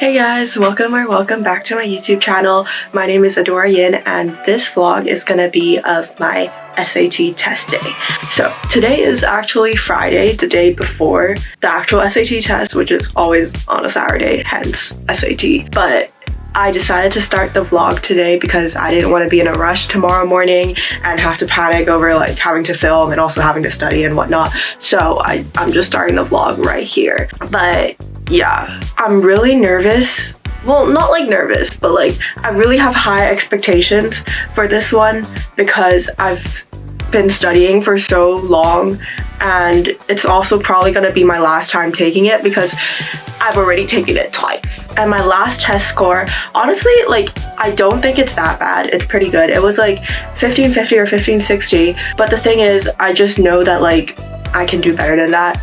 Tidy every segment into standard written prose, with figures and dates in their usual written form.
Hey guys, welcome back to my YouTube channel. My name is Adora Yin and this vlog is gonna be of my SAT test day. So today is actually Friday, the day before the actual SAT test, which is always on a Saturday, hence SAT. But I decided to start the vlog today because I didn't want to be in a rush tomorrow morning and have to panic over like having to film and also having to study and whatnot. So I'm just starting the vlog right here. But yeah, I'm really nervous. Well, not like nervous, but like I really have high expectations for this one because I've been studying for so long, and it's also probably going to be my last time taking it because I've already taken it twice. And my last test score, honestly, like I don't think it's that bad. It's pretty good. It was like 1550 or 1560, but the thing is I just know that like I can do better than that.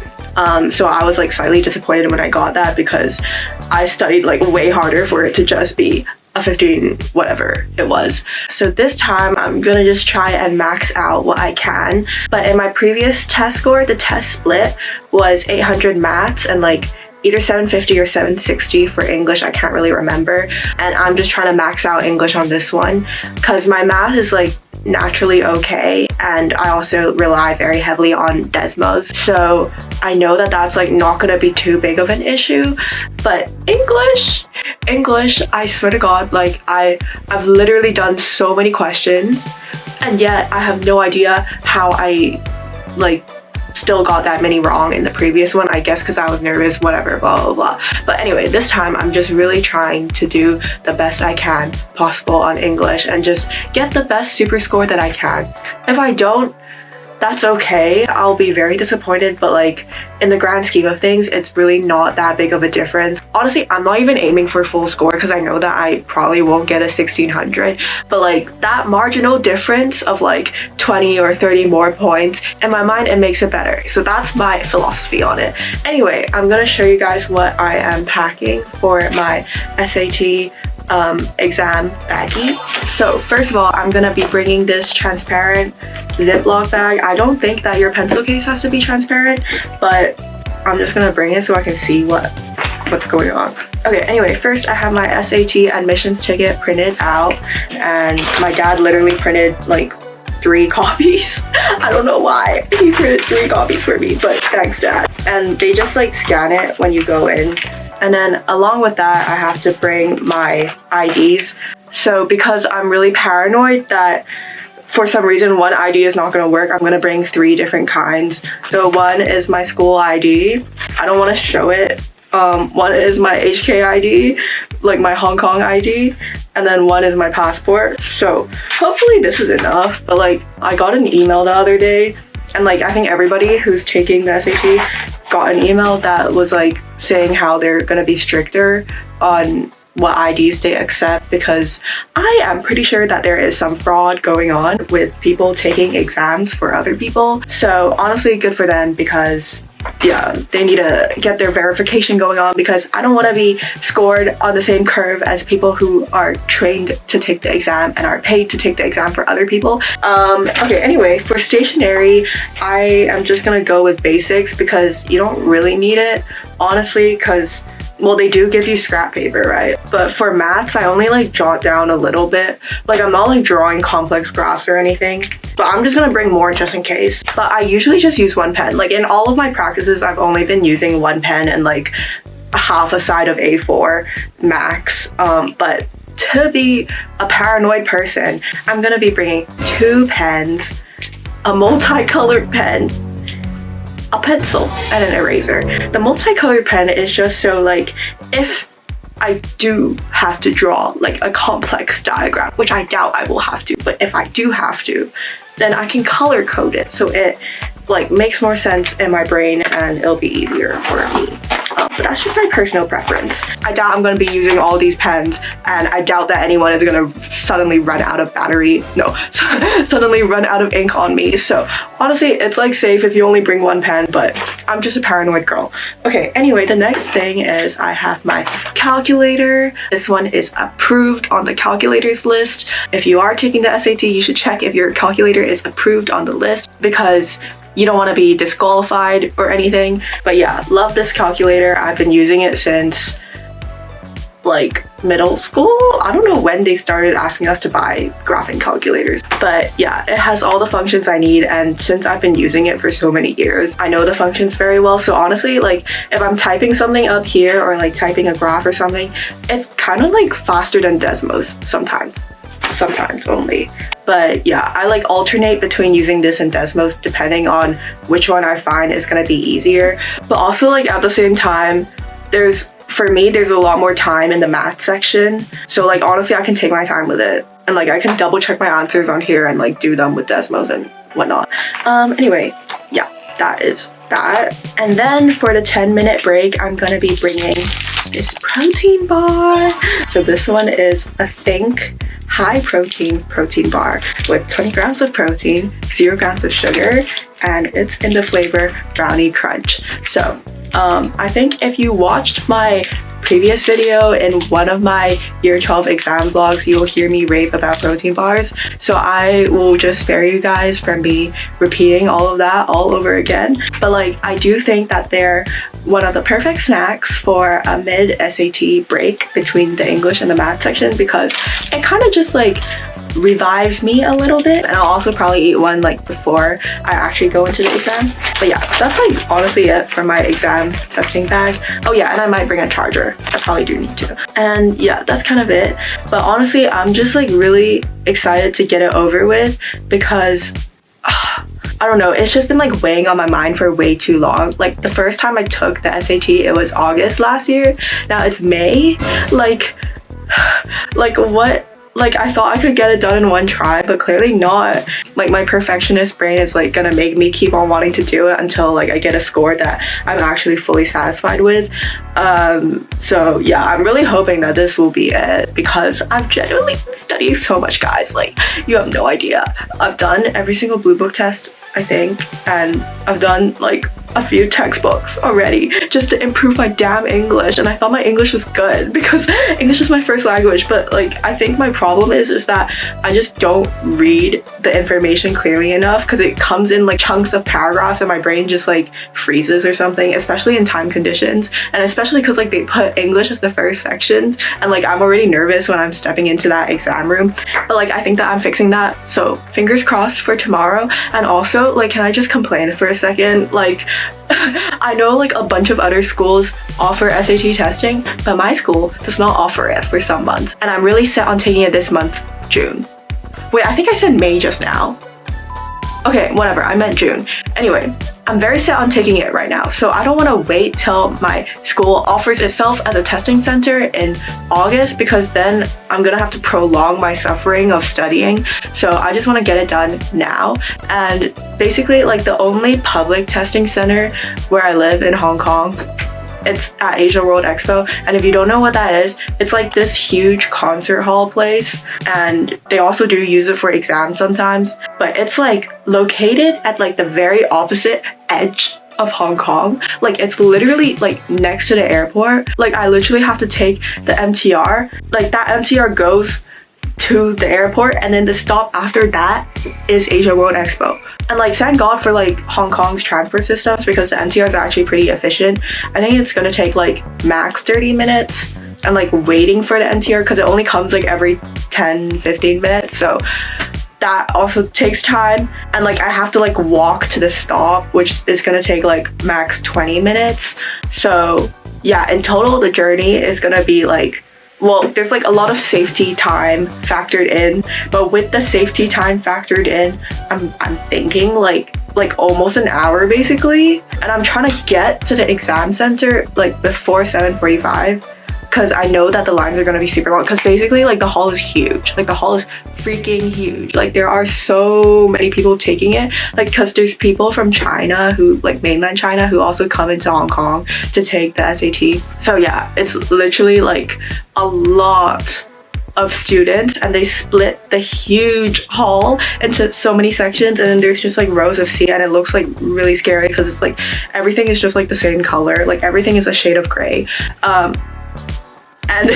So I was like slightly disappointed when I got that because I studied like way harder for it to just be a 15 whatever it was. So this time I'm gonna just try and max out what I can. But in my previous test score, the test split was 800 maths and like either 750 or 760 for English. I can't really remember. And I'm just trying to max out English on this one because my math is like naturally okay, and I also rely very heavily on Desmos, so I know that that's like not gonna be too big of an issue. But English, I swear to God, like I've literally done so many questions and yet I have no idea how I like still got that many wrong in the previous one. I guess because I was nervous, whatever, blah blah blah. But anyway, this time I'm just really trying to do the best I can possible on English and just get the best super score that I can. If I don't, that's okay. I'll be very disappointed, but like in the grand scheme of things, it's really not that big of a difference. Honestly, I'm not even aiming for full score because I know that I probably won't get a 1600, but like that marginal difference of like 20 or 30 more points, in my mind it makes it better. So that's my philosophy on it. Anyway, I'm gonna show you guys what I am packing for my SAT exam baggie. So first of all, I'm gonna be bringing this transparent Ziploc bag. I don't think that your pencil case has to be transparent, but I'm just gonna bring it so I can see what's going on. Okay, anyway, first I have my SAT admissions ticket printed out, and my dad literally printed like 3 copies. I don't know why he printed 3 copies for me, but thanks, Dad. And they just like scan it when you go in. And then along with that, I have to bring my IDs. So because I'm really paranoid that for some reason one ID is not going to work, I'm going to bring 3 different kinds. So one is my school ID. I don't want to show it. One is my HK ID, like my Hong Kong ID. And then one is my passport. So hopefully this is enough. But like I got an email the other day, and like I think everybody who's taking the SAT got an email that was like saying how they're gonna be stricter on what IDs they accept, because I am pretty sure that there is some fraud going on with people taking exams for other people. So honestly, good for them, because yeah, they need to get their verification going on, because I don't want to be scored on the same curve as people who are trained to take the exam and are paid to take the exam for other people. Okay, anyway, for stationery, I am just gonna go with basics because you don't really need it, honestly, because well, they do give you scrap paper, right? But for maths, I only like jot down a little bit. Like I'm not like drawing complex graphs or anything, but I'm just gonna bring more just in case. But I usually just use one pen. Like in all of my practices, I've only been using one pen and like half a side of A4 max. But to be a paranoid person, I'm gonna be bringing 2 pens, a multicolored pen, a pencil, and an eraser. The multicolored pen is just so like if I do have to draw like a complex diagram, which I doubt I will have to, but if I do have to, then I can color code it so it like makes more sense in my brain and it'll be easier for me. But that's just my personal preference. I doubt I'm going to be using all these pens, and I doubt that anyone is going to suddenly run out of suddenly run out of ink on me. So honestly, it's like safe if you only bring one pen, but I'm just a paranoid girl. Okay, anyway, the next thing is I have my calculator. This one is approved on the calculators list. If you are taking the SAT, you should check if your calculator is approved on the list, because you don't want to be disqualified or anything. But yeah, love this calculator. I've been using it since like middle school. I don't know when they started asking us to buy graphing calculators, but yeah, it has all the functions I need, and since I've been using it for so many years, I know the functions very well. So honestly, like if I'm typing something up here or like typing a graph or something, it's kind of like faster than Desmos sometimes only. But yeah, I like alternate between using this and Desmos depending on which one I find is going to be easier. But also like at the same time, for me, there's a lot more time in the math section. So like honestly, I can take my time with it, and like I can double check my answers on here and like do them with Desmos and whatnot. Anyway, yeah, that is that. And then for the 10-minute break, I'm gonna be bringing this protein bar. So this one is a Think high protein bar with 20 grams of protein, 0 grams of sugar, and it's in the flavor brownie crunch. So I think if you watched my previous video in one of my year 12 exam vlogs, you will hear me rave about protein bars. So I will just spare you guys from me repeating all of that all over again. But like, I do think that they're one of the perfect snacks for a mid SAT break between the English and the math section, because it kind of just like revives me a little bit, and I'll also probably eat one like before I actually go into the exam. But yeah, that's like honestly it for my exam testing bag. Oh yeah, and I might bring a charger. I probably do need to. And yeah, that's kind of it. But honestly, I'm just like really excited to get it over with, because I don't know, it's just been like weighing on my mind for way too long. Like the first time I took the SAT, it was August last year. Now it's May. Like what? Like I thought I could get it done in one try, but clearly not. Like my perfectionist brain is like gonna make me keep on wanting to do it until like I get a score that I'm actually fully satisfied with. So yeah, I'm really hoping that this will be it, because I've genuinely been studying so much, guys. Like you have no idea. I've done every single blue book test, I think, and I've done like a few textbooks already just to improve my damn English, and I thought my English was good because English is my first language. But like I think my problem is that I just don't read the information clearly enough, because it comes in like chunks of paragraphs and my brain just like freezes or something, especially in time conditions, and especially because like they put English as the first section, and like I'm already nervous when I'm stepping into that exam room. But like I think that I'm fixing that, so fingers crossed for tomorrow. And also like, can I just complain for a second? Like I know like a bunch of other schools offer SAT testing, but my school does not offer it for some months, and I'm really set on taking it this month, June. Wait, I think I said May just now. Okay, whatever, I meant June. Anyway, I'm very set on taking it right now, so I don't want to wait till my school offers itself as a testing center in August, because then I'm gonna have to prolong my suffering of studying. So I just want to get it done now. And basically like the only public testing center where I live in Hong Kong, it's at Asia World Expo. And if you don't know what that is, it's like this huge concert hall place, and they also do use it for exams sometimes. But it's like located at like the very opposite edge of Hong Kong. Like it's literally like next to the airport. Like I literally have to take the MTR. Like that MTR goes to the airport, and then the stop after that is Asia World Expo. And like thank God for like Hong Kong's transport systems, because the MTR is actually pretty efficient. I think it's gonna take like max 30 minutes, and like waiting for the MTR, because it only comes like every 10-15 minutes, so that also takes time. And like I have to like walk to the stop, which is gonna take like max 20 minutes. So yeah, in total the journey is gonna be like, well, there's like a lot of safety time factored in, but with the safety time factored in, I'm thinking like almost an hour basically. And I'm trying to get to the exam center like before 7:45, because I know that the lines are gonna be super long, because basically like the hall is huge. Like the hall is freaking huge. Like there are so many people taking it, like because there's people from China, who like mainland China, who also come into Hong Kong to take the SAT. So yeah, it's literally like a lot of students, and they split the huge hall into so many sections, and then there's just like rows of seats, and it looks like really scary because it's like everything is just like the same color. Like everything is a shade of gray. And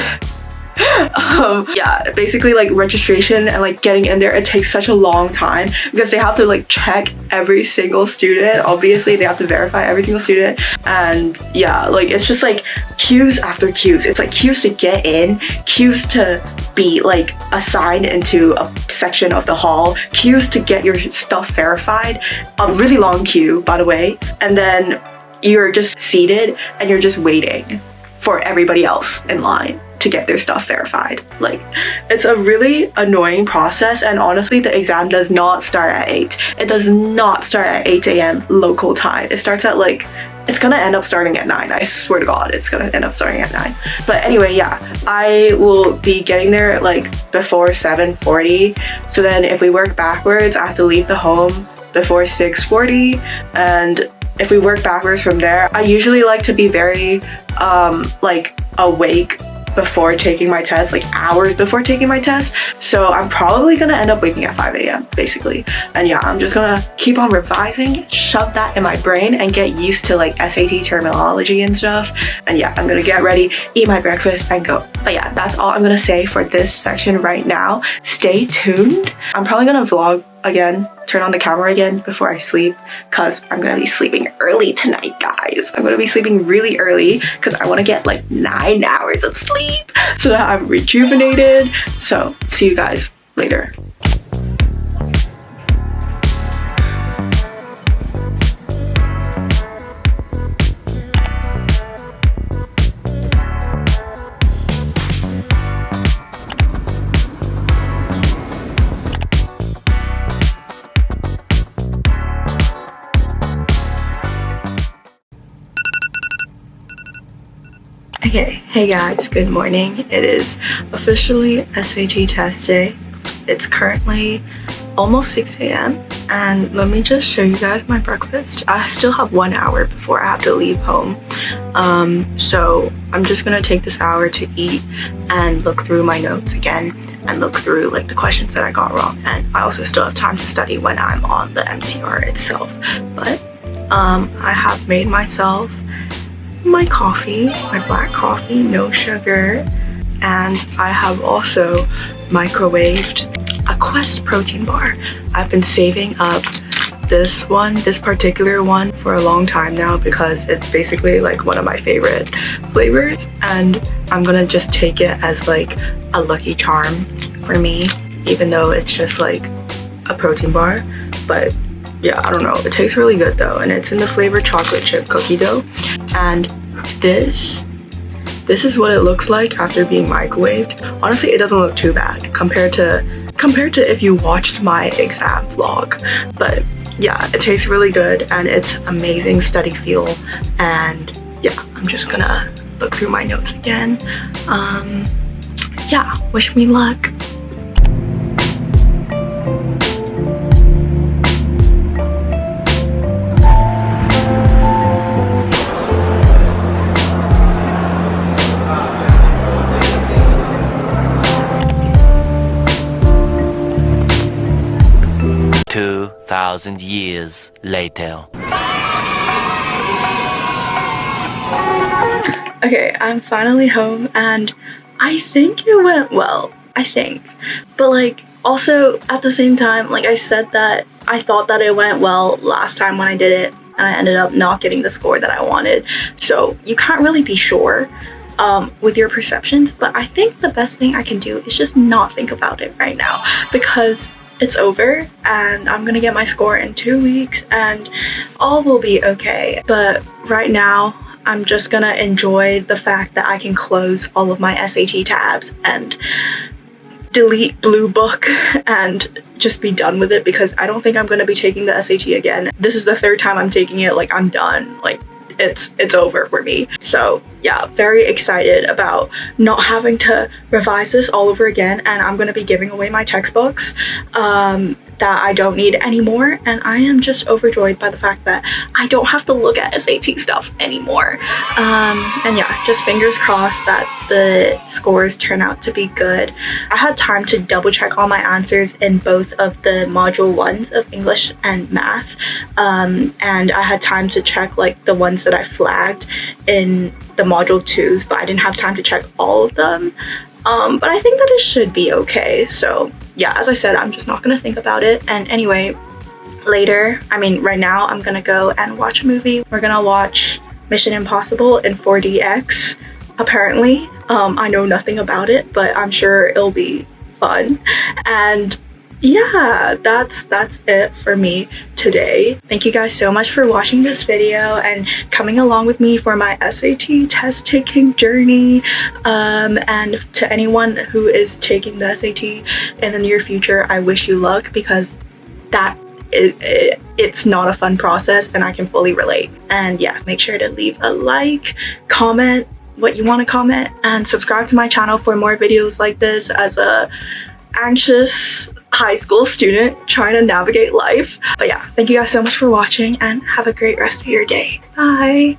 Yeah, basically like registration and like getting in there, it takes such a long time because they have to like check every single student. Obviously they have to verify every single student, and yeah, like it's just like queues after queues. It's like queues to get in, queues to be like assigned into a section of the hall, queues to get your stuff verified, a really long queue by the way, and then you're just seated and you're just waiting for everybody else in line to get their stuff verified. Like, it's a really annoying process, and honestly the exam does not start at 8. It does not start at 8 a.m. local time. It starts at like, it's gonna end up starting at 9. I swear to God, it's gonna end up starting at 9. But anyway, yeah, I will be getting there like before 7:40. So then if we work backwards, I have to leave the home before 6:40, and if we work backwards from there, I usually like to be very like awake before taking my test, like hours before taking my test. So I'm probably gonna end up waking at 5 a.m. basically. And yeah, I'm just gonna keep on revising, shove that in my brain and get used to like SAT terminology and stuff. And yeah, I'm gonna get ready, eat my breakfast and go. But yeah, that's all I'm gonna say for this section right now. Stay tuned. I'm probably gonna vlog again, turn on the camera again before I sleep, because I'm gonna be sleeping early tonight, guys. I'm gonna be sleeping really early because I want to get like 9 hours of sleep so that I'm rejuvenated. So see you guys later. Okay, hey guys, good morning. It is officially SAT test day. It's currently almost 6 a.m. and let me just show you guys my breakfast. I still have 1 hour before I have to leave home. So I'm just gonna take this hour to eat and look through my notes again and look through like the questions that I got wrong. And I also still have time to study when I'm on the MTR itself. But I have made myself my coffee, my black coffee, no sugar, and I have also microwaved a Quest protein bar. I've been saving up this particular one for a long time now because it's basically like one of my favorite flavors, and I'm gonna just take it as like a lucky charm for me, even though it's just like a protein bar. But yeah, I don't know, it tastes really good though, and it's in the flavor chocolate chip cookie dough. And this is what it looks like after being microwaved. Honestly, it doesn't look too bad compared to if you watched my exam vlog. But yeah, it tastes really good and it's amazing study fuel. And yeah, I'm just gonna look through my notes again. Yeah, wish me luck. Thousand years later. Okay, I'm finally home and I think it went well. I think. But like also at the same time, like I said that I thought that it went well last time when I did it and I ended up not getting the score that I wanted. So you can't really be sure with your perceptions, but I think the best thing I can do is just not think about it right now because it's over and I'm gonna get my score in 2 weeks and all will be okay. But right now I'm just gonna enjoy the fact that I can close all of my SAT tabs and delete Blue Book and just be done with it, because I don't think I'm gonna be taking the SAT again. This is the 3rd time I'm taking it. Like, I'm done. Like, it's over for me. So yeah, very excited about not having to revise this all over again, and I'm going to be giving away my textbooks that I don't need anymore, and I am just overjoyed by the fact that I don't have to look at SAT stuff anymore. And yeah, just fingers crossed that the scores turn out to be good. I had time to double check all my answers in both of the module 1s of English and math, and I had time to check like the ones that I flagged in the module 2s, but I didn't have time to check all of them. but I think that it should be okay. So yeah, as I said, I'm just not gonna think about it. And anyway, later, I mean right now, I'm gonna go and watch a movie. We're gonna watch Mission Impossible in 4DX, apparently. I know nothing about it, but I'm sure it'll be fun. And yeah, that's it for me today. Thank you guys so much for watching this video and coming along with me for my SAT test taking journey. And to anyone who is taking the SAT in the near future, I wish you luck, because it's not a fun process and I can fully relate. And yeah, make sure to leave a like, comment what you want to comment, and subscribe to my channel for more videos like this as a anxious high school student trying to navigate life. But yeah, thank you guys so much for watching and have a great rest of your day. Bye.